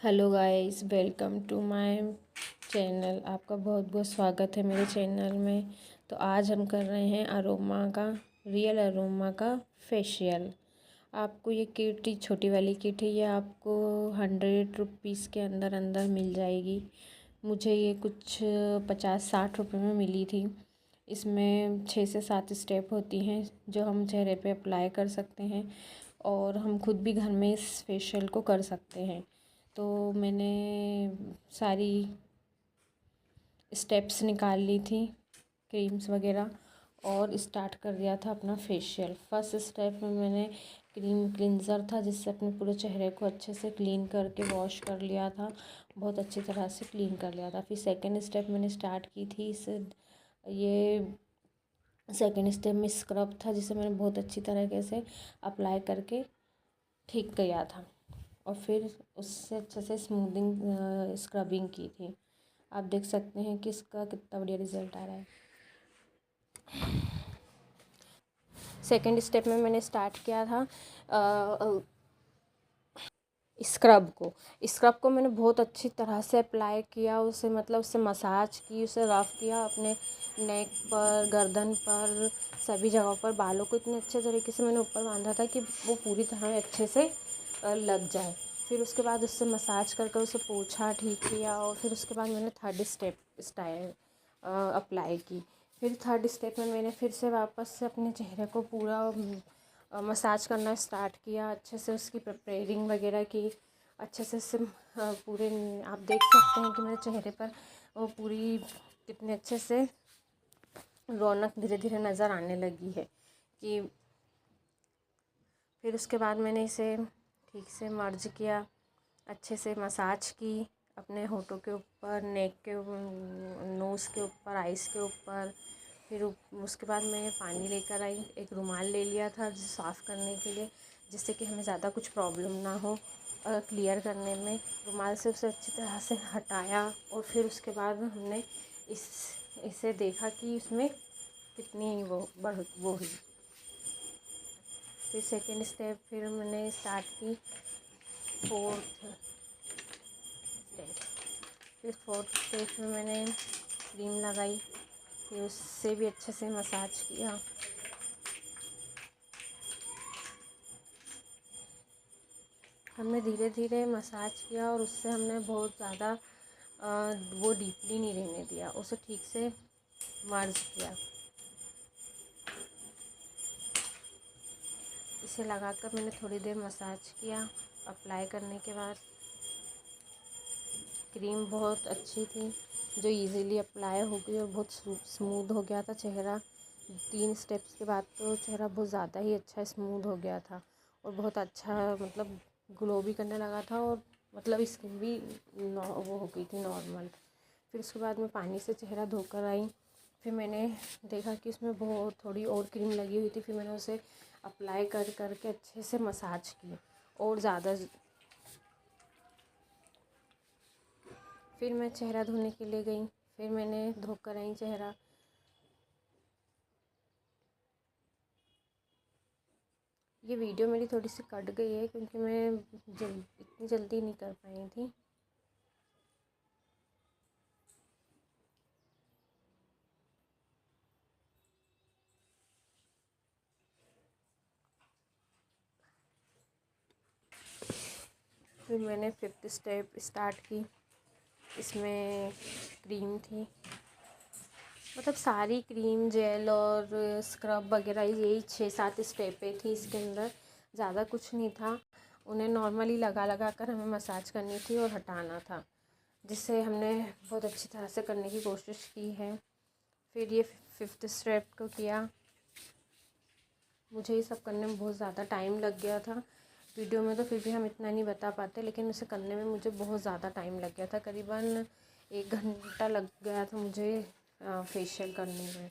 Hello guys, welcome to my channel. आपका बहुत बहुत स्वागत है मेरे चैनल में। तो आज हम कर रहे हैं रियल अरोमा का फेशियल। आपको ये किट, छोटी वाली किट है, ये आपको 100 रुपीज़ के अंदर अंदर मिल जाएगी। मुझे ये कुछ 50-60 रुपये में मिली थी। इसमें 6 से 7 स्टेप होती हैं जो हम चेहरे पे अप्लाई कर सकते हैं और हम खुद भी घर में इस फेशियल को कर सकते हैं। तो मैंने सारी स्टेप्स निकाल ली थी, क्रीम्स वगैरह, और स्टार्ट कर दिया था अपना फेशियल। फर्स्ट स्टेप में मैंने क्रीम क्लिनज़र था जिससे अपने पूरे चेहरे को अच्छे से क्लीन करके वॉश कर लिया था, बहुत अच्छी तरह से क्लीन कर लिया था। फिर सेकंड स्टेप मैंने स्टार्ट की थी ये सेकंड स्टेप में स्क्रब था जिसे मैंने बहुत अच्छी तरीके से अप्लाई करके ठीक किया था और फिर उससे अच्छे से स्मूदिंग स्क्रबिंग की थी। आप देख सकते हैं कि इसका कितना बढ़िया रिज़ल्ट आ रहा है। सेकंड स्टेप में मैंने स्टार्ट किया था स्क्रब को मैंने बहुत अच्छी तरह से अप्लाई किया, उसे मतलब उससे मसाज की, उसे रफ़ किया अपने नेक पर, गर्दन पर, सभी जगहों पर। बालों को इतने अच्छे तरीके से मैंने ऊपर बांधा था कि वो पूरी तरह अच्छे से लग जाए। फिर उसके बाद उससे मसाज कर उसे पोंछा, ठीक किया और फिर उसके बाद मैंने थर्ड स्टेप स्टाइल अप्लाई की। फिर थर्ड स्टेप में मैंने फिर से वापस से अपने चेहरे को पूरा मसाज करना स्टार्ट किया, अच्छे से उसकी प्रिपेयरिंग वगैरह की, अच्छे से पूरे आप देख सकते हैं कि मेरे चेहरे पर वो पूरी कितने अच्छे से रौनक धीरे धीरे नज़र आने लगी है। कि फिर उसके बाद मैंने इसे ठीक से मर्ज किया, अच्छे से मसाज की अपने होठों के ऊपर, नेक के, नोज़ के ऊपर, आइज़ के ऊपर। फिर उसके बाद मैं पानी लेकर आई, एक रुमाल ले लिया था साफ़ करने के लिए, जिससे कि हमें ज़्यादा कुछ प्रॉब्लम ना हो क्लियर करने में। रुमाल से उसे अच्छी तरह से हटाया और फिर उसके बाद हमने इसे देखा कि इसमें कितनी वो हुई। फिर सेकेंड स्टेप फिर मैंने स्टार्ट की फोर्थ स्टेप। फिर फोर्थ स्टेप में मैंने क्रीम लगाई, फिर उससे भी अच्छे से मसाज किया। हमने धीरे धीरे मसाज किया और उससे हमने बहुत ज़्यादा वो डीपली नहीं रहने दिया, उसे ठीक से मर्ज किया। इसे लगाकर मैंने थोड़ी देर मसाज किया। अप्लाई करने के बाद क्रीम बहुत अच्छी थी जो इजीली अप्लाई हो गई और बहुत स्मूथ हो गया था चेहरा। 3 स्टेप्स के बाद तो चेहरा बहुत ज़्यादा ही अच्छा स्मूथ हो गया था और बहुत अच्छा मतलब ग्लो भी करने लगा था और मतलब स्किन भी वो हो गई थी नॉर्मल। फिर उसके बाद मैं पानी से चेहरा धोकर आई। फिर मैंने देखा कि उसमें बहुत थोड़ी और क्रीम लगी हुई थी। फिर मैंने उसे अप्लाई करके अच्छे से मसाज की और ज़्यादा। फिर मैं चेहरा धोने के लिए गई, फिर मैंने धोकर आई चेहरा। ये वीडियो मेरी थोड़ी सी कट गई है क्योंकि मैं इतनी जल्दी नहीं कर पाई थी। फिर मैंने फिफ्थ स्टेप स्टार्ट की। इसमें क्रीम थी, मतलब सारी क्रीम, जेल और स्क्रब वगैरह यही 6-7 स्टेपें थी इसके अंदर, ज़्यादा कुछ नहीं था। उन्हें नॉर्मली लगा कर हमें मसाज करनी थी और हटाना था, जिससे हमने बहुत अच्छी तरह से करने की कोशिश की है। फिर ये फिफ्थ स्टेप को किया। मुझे ये सब करने में बहुत ज़्यादा टाइम लग गया था। वीडियो में तो फिर भी हम इतना नहीं बता पाते, लेकिन उसे करने में मुझे बहुत ज़्यादा टाइम लग गया था। करीबन 1 घंटा लग गया था मुझे फेशियल करने में।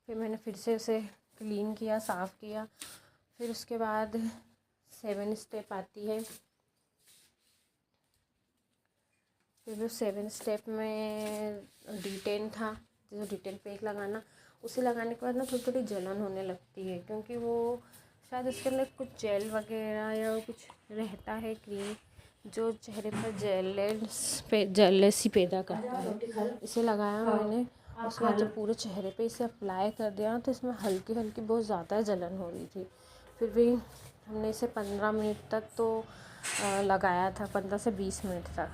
फिर मैंने फिर से उसे क्लीन किया, साफ़ किया। फिर उसके बाद 7 स्टेप आती है। फिर वो 7 स्टेप में D10 था, जो D10 पैक लगाना। उसे लगाने के बाद ना थोड़ी थोड़ी जलन होने लगती है, क्योंकि वो शायद उसके अंदर कुछ जेल वगैरह या कुछ रहता है क्रीम, जो चेहरे पर जेलसी पैदा करता है। इसे लगाया मैंने, उसके बाद जब पूरे चेहरे पे इसे अप्लाई कर दिया तो इसमें हल्की हल्की बहुत ज़्यादा जलन हो रही थी। फिर भी हमने इसे 15 मिनट तक तो लगाया था, 15 से 20 मिनट तक।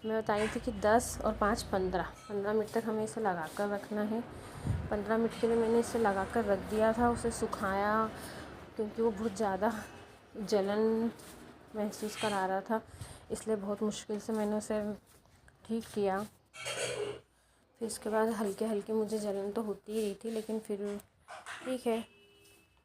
मैं बताई थी कि 10 और 5 15 मिनट तक हमें इसे लगा कर रखना है। 15 मिनट के लिए मैंने इसे लगा कर रख दिया था, उसे सुखाया, क्योंकि वो बहुत ज़्यादा जलन महसूस करा रहा था, इसलिए बहुत मुश्किल से मैंने उसे ठीक किया। फिर उसके बाद हल्के हल्के मुझे जलन तो होती ही रही थी, लेकिन फिर ठीक है,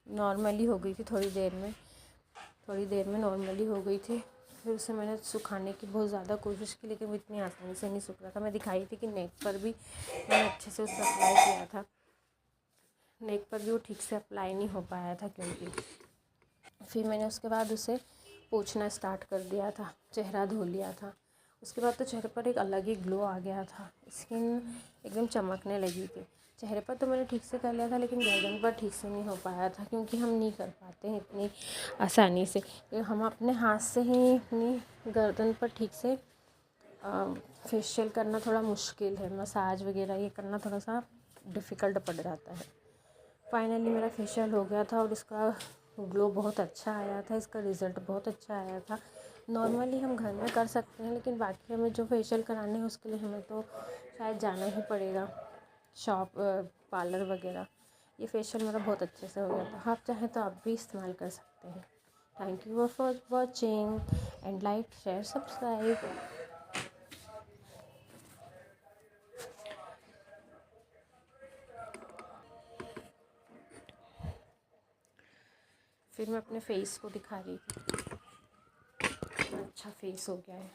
नॉर्मली हो गई थी थोड़ी देर में नॉर्मली हो गई थी। फिर उसे मैंने सुखाने की बहुत ज़्यादा कोशिश की, लेकिन वो इतनी आसानी से नहीं सूख रहा था। मैं दिखाई थी कि नेक पर भी मैंने अच्छे से उसे अप्लाई किया था, नेक पर भी वो ठीक से अप्लाई नहीं हो पाया था क्योंकि। फिर मैंने उसके बाद उसे पोंछना स्टार्ट कर दिया था, चेहरा धो लिया था। उसके बाद तो चेहरे पर एक अलग ही ग्लो आ गया था, स्किन एकदम चमकने लगी थी। चेहरे पर तो मैंने ठीक से कर लिया था, लेकिन गर्दन पर ठीक से नहीं हो पाया था, क्योंकि हम नहीं कर पाते हैं इतनी आसानी से। हम अपने हाथ से ही इतनी गर्दन पर ठीक से फेशियल करना थोड़ा मुश्किल है, मसाज वगैरह ये करना थोड़ा सा डिफ़िकल्ट पड़ जाता है। फाइनली मेरा फेशियल हो गया था और इसका ग्लो बहुत अच्छा आया था, इसका रिज़ल्ट बहुत अच्छा आया था। नॉर्मली हम घर में कर सकते हैं, लेकिन बाकी हमें जो फेशियल कराने हैं उसके लिए हमें तो शायद जाना ही पड़ेगा शॉप, पार्लर वगैरह। ये फेशियल मेरा बहुत अच्छे से हो गया था। आप चाहें तो आप भी इस्तेमाल कर सकते हैं। Thank you for watching and like share subscribe. फिर मैं अपने फेस को दिखा रही थी, अच्छा फेस हो गया है।